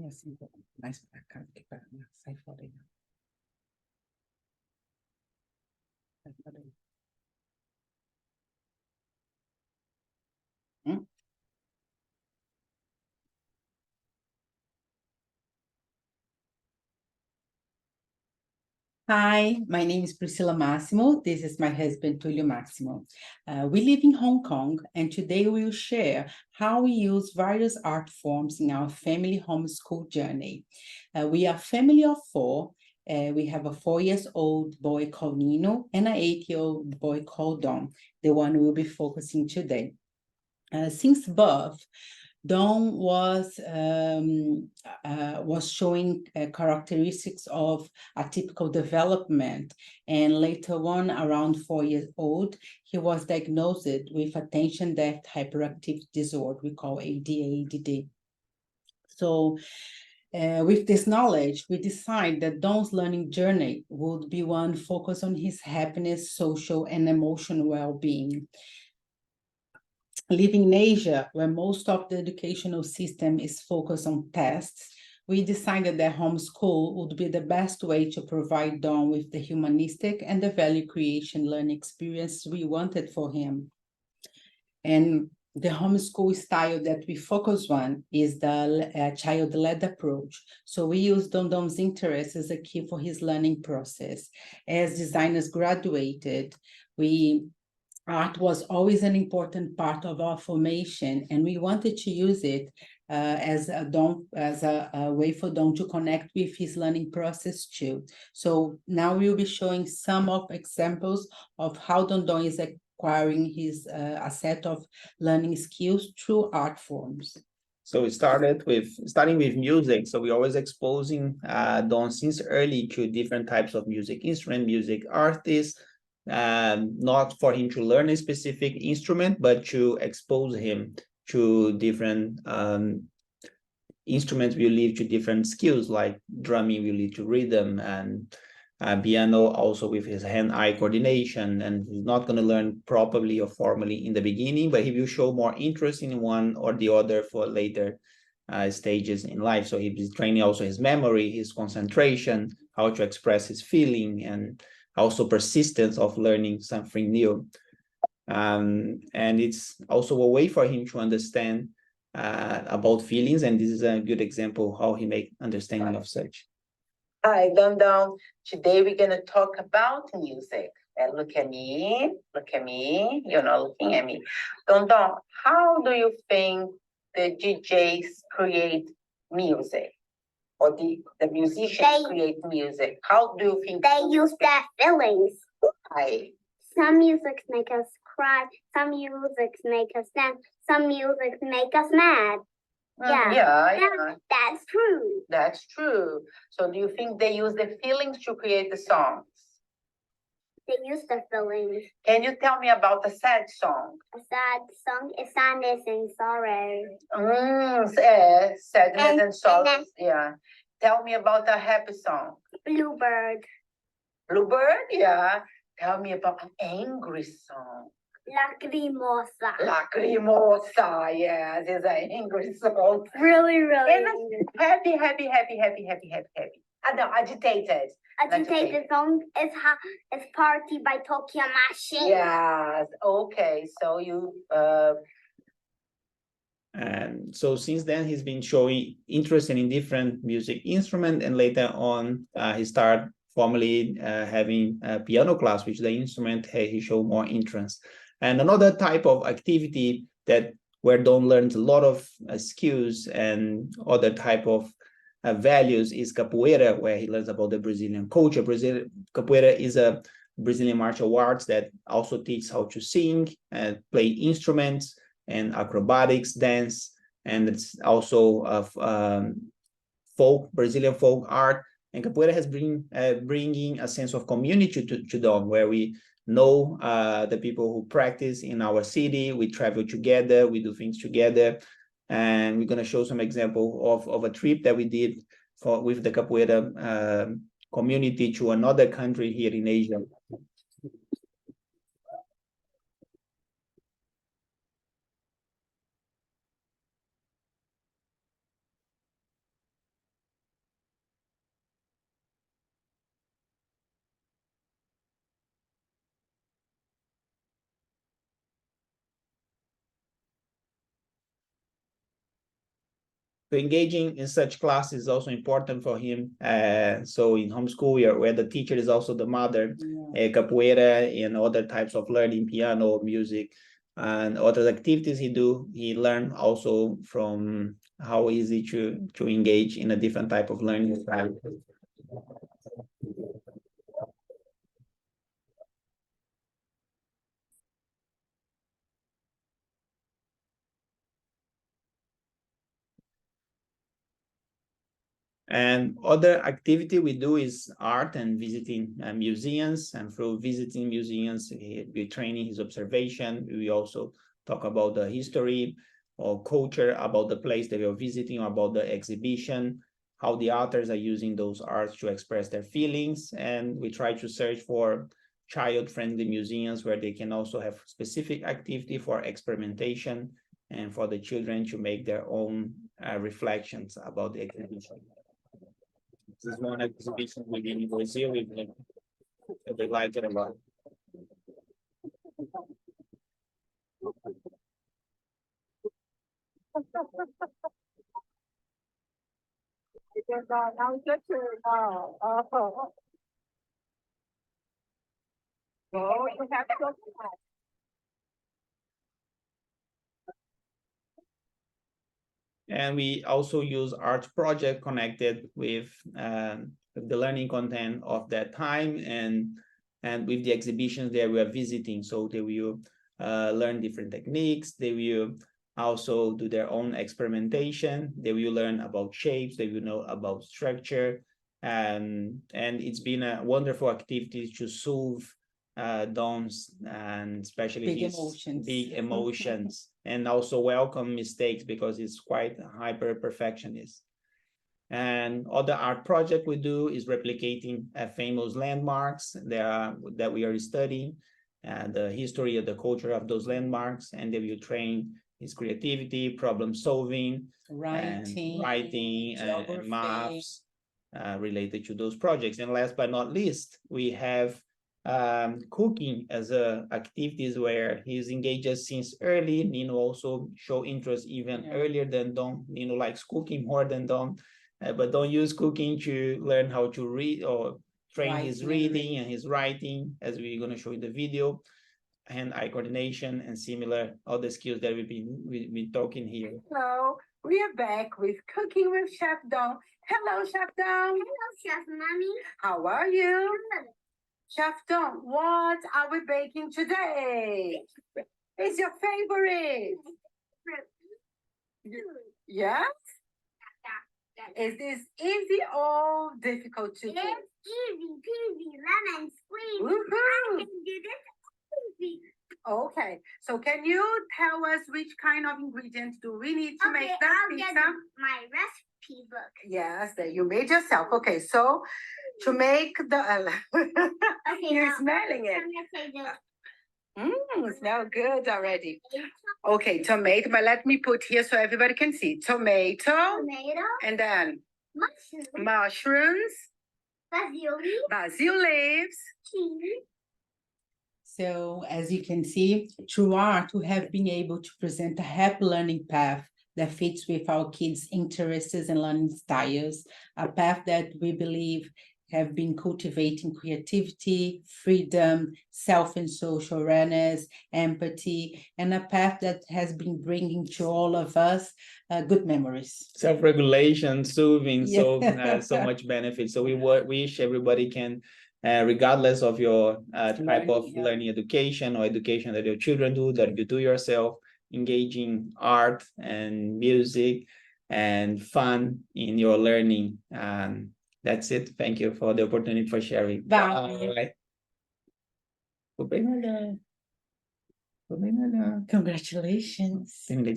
assim, mais para cá, do que para lá. Sai fora aí. Sai fora aí. Hi, my name is Priscilla Maximo. This is my husband, Tulio Maximo. We live in Hong Kong, and today we will share how we use various art forms in our family homeschool journey. We are a family of four. We have a 4-year-old boy called Nino and an 8-year-old boy called Don, the one we'll be focusing today. Since birth, Don was showing characteristics of atypical development, and later on, around 4 years old, he was diagnosed with attention deficit hyperactive disorder, we call ADHD. So with this knowledge, we decided that Don's learning journey would be one focused on his happiness, social, and emotional well-being. Living in Asia, where most of the educational system is focused on tests, we decided that homeschool would be the best way to provide Don with the humanistic and the value creation learning experience we wanted for him. And the homeschool style that we focus on is the child-led approach. So we use Don's interest as a key for his learning process. As designers graduated, art was always an important part of our formation, and we wanted to use it as a way for Don to connect with his learning process too. So now we'll be showing some of examples of how Don is acquiring his a set of learning skills through art forms. So we starting with music. So we're always exposing Don since early to different types of music instrument, music artists. Not for him to learn a specific instrument, but to expose him to different instruments will lead to different skills, like drumming will lead to rhythm, and piano also with his hand-eye coordination. And he's not going to learn properly or formally in the beginning, but he will show more interest in one or the other for later stages in life. So he's training also his memory, his concentration, how to express his feeling, and also persistence of learning something new. And it's also a way for him to understand about feelings, and this is a good example of how he make understanding of such. Hi, Don. Today we're going to talk about music. And look at me, you're not looking at me. Don, how do you think the DJs create music? Or the musicians create music? How do you think they use their feelings? Why? Some music make us cry, some music make us dance, some music make us mad. That's true. That's true. So do you think they use the feelings to create the songs? They use the feelings. Can you tell me about a sad song? A sad song is sadness and sorrow. Sadness and sorrow. Yeah. Tell me about a happy song. Bluebird. Bluebird? Yeah. Tell me about an angry song. Lacrimosa. Lacrimosa, yes, it's an angry song. Really, and happy. No, agitated. Agitated song is Party by Tulio Maximo. Yes, okay, so you... And so since then, he's been showing interest in different music instrument, and later on, he started formally having a piano class, which the instrument he showed more interest. And another type of activity where Don learns a lot of skills and other type of values is capoeira, where he learns about the Brazilian culture. Capoeira is a Brazilian martial arts that also teaches how to sing and play instruments and acrobatics, dance, and it's also of Brazilian folk art. And capoeira has bringing a sense of community to Don, where we know the people who practice in our city. We travel together, we do things together, and we're going to show some example of a trip that we did with the capoeira community to another country here in Asia. So engaging in such classes is also important for him. So in homeschool, where the teacher is also the mother, capoeira and other types of learning, piano, music, and other activities he learned also from how easy to engage in a different type of learning style. And other activity we do is art and visiting museums. And through visiting museums, we're training his observation. We also talk about the history or culture about the place that we're visiting, or about the exhibition, how the authors are using those arts to express their feelings. And we try to search for child-friendly museums where they can also have specific activity for experimentation and for the children to make their own reflections about the exhibition. This is one exhibition we did in Brazil. They like it a lot. And we also use art project connected with the learning content of that time and with the exhibitions that we are visiting. So they will learn different techniques. They will also do their own experimentation. They will learn about shapes. They will know about structure. And it's been a wonderful activity to solve Dom's and especially big emotions and also welcome mistakes, because it's quite hyper perfectionist. And other art project we do is replicating famous landmarks that we are studying, the history of the culture of those landmarks, and they will train his creativity, problem solving, writing and maps related to those projects. And last but not least, we have cooking as activities where he's engaged since early. Nino also show interest even earlier than Don. Nino likes cooking more than Don, but Don use cooking to learn how to read or train his reading and his writing, as we're going to show in the video, hand-eye coordination and similar other skills that we've been talking here. So we are back with Cooking with Chef Don. Hello, Chef Don. Hello, Chef Mommy. How are you? Good. Chef Don, what are we baking today? It's your favorite. Yes? Is this easy or difficult to do? It's easy peasy lemon squeezy. Woohoo! I can do this easy. Okay, so can you tell us which kind of ingredients do we need to make that pizza? I'll get my recipe book. Yes, that you made yourself. Okay, so to make the Okay, you're now, smelling it. I'm gonna say this. Smell good already. Okay, tomato, but let me put here so everybody can see. Tomato, and then mushrooms, basil leaves, cheese. So as you can see, through art, we have been able to present a happy learning path that fits with our kids' interests and learning styles, a path that we believe have been cultivating creativity, freedom, self and social awareness, empathy, and a path that has been bringing to all of us good memories. Self-regulation, soothing, so much benefit. So we wish everybody can, regardless of your type of learning education or education that your children do, that you do yourself, engaging art and music and fun in your learning. And that's it. Thank you for the opportunity for sharing. Bye. Congratulations.